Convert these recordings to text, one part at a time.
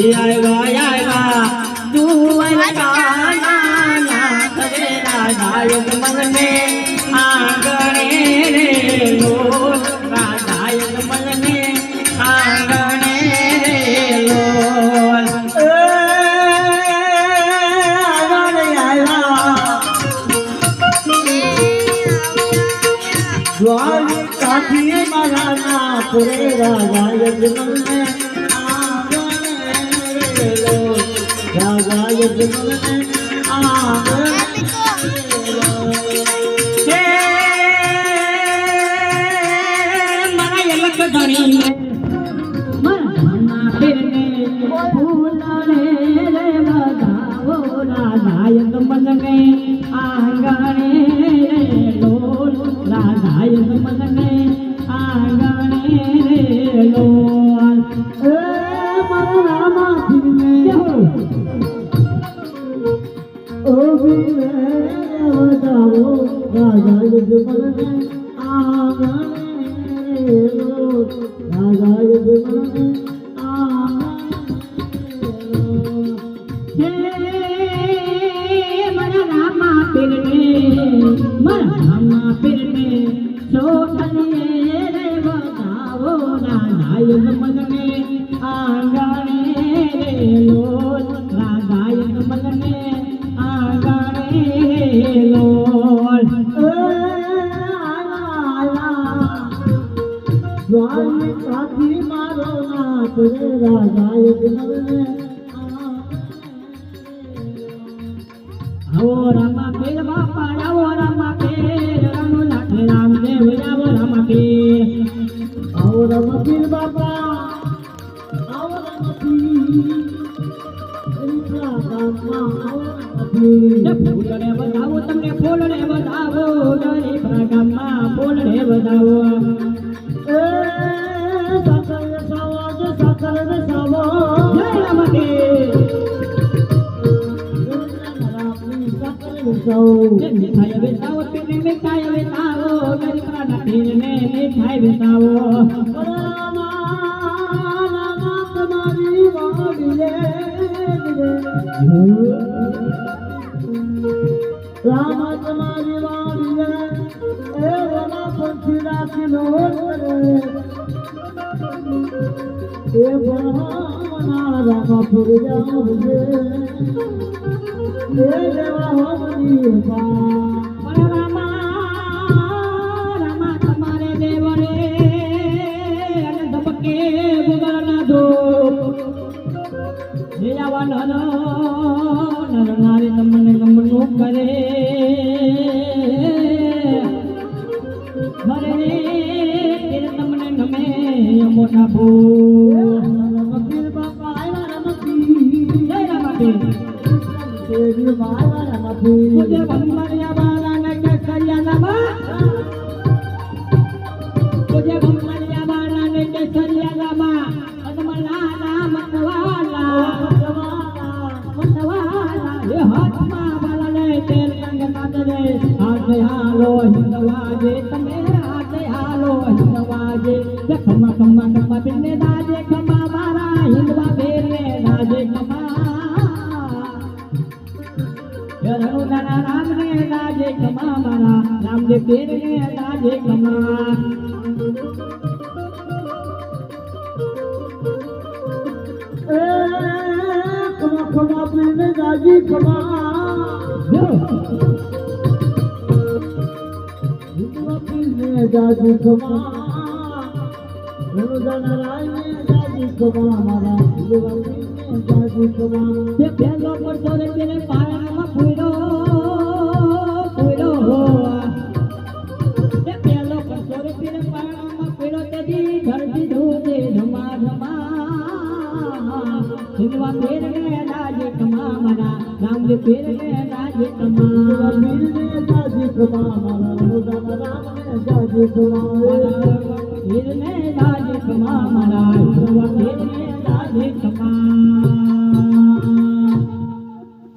आया दुवर काना नाथ रे राधायक मन में आंगणे रे लो राधायक मन में आंगणे रे लो द्वारिका की मारा नाथ रे राधायक मन में राधायक मन में मरा यलक धनी में मरना फिरने फूलने रे बधाओ राधायक मन में आंगणे रे लोल राधायक मन में आंगणे रे लोल मरा फिरने ओ बताओ राधायक मन में आंगणे लो राधायक मन में आंगणे मरा रामा फिरने सोखलिए रे बताओ राधायक मन में आंगणे रे लो राधायक मन में द्वारिका की मारो नाथ रे राधायक मन में आओ रामा पीर बापा आओ रामा पीर रघुनाथ रामदेव आओ रामा पीर आओ रामा पीर बापा आओ रामा पीर फूलने बताओ तमने फूलने बताओ गरीब गामा फूलने बताओ सकल सावो जय रामती मिठाई बेचाओ पीने मिठाई बेचाओ गरीब राना पीने मिठाई बेचाओ तुम्हारी वाणी राम तुम्हारी वाणी ए वना पंछी राखी लोट ए बना राम फिर जाओगे ए देवा होनी बा रामा रामा तुम्हारे देव रे दबके बुगरना दो हे आवा नर नारी नमने नमनो करे मरे तेरे नमने नमे मोटा भू पीर बापा आया रमती जय रमती तेरी माया रमती मुझे भंमरिया बाला ने के करिया नमा मुझे भंमरिया बाला ने के करिया नमा अदमला नाम मतवाला ये हाथ मा बाला ने तेरे रंग काटले हाथ हालो हिंदवाजे तमे हाथ हालो हिंदवाजे खम्मा खम्मा खम्मा बिन्ने दाजे खम्मा मारा हिंदवा बेरे दाजे खम्मा ये रणु नाना राम ने दाजे खम्मा मारा राम दे बेरे दाजे खम्मा खम्मा बिन्ने दाजे खम्मा हिंदवा बिन्ने दाजे खम्मा जाजी कमा मारा जाजी कमा ये पहलो पर तोरे तेरे पारण में फूलो फूलो हो ये पहलो पर तोरे तेरे पारण में फूलो तेरी घर दी धूते धमा धमा हिंदवा पेर में जाजी कमा मारा राम दे पेर में जाजी कमा जाजी कमा मारा राम ने जाजी कमा हिरने दाजे कमा मारा हिरने दाजे कमा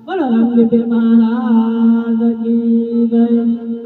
बोलो रामदेव महाराज की जय।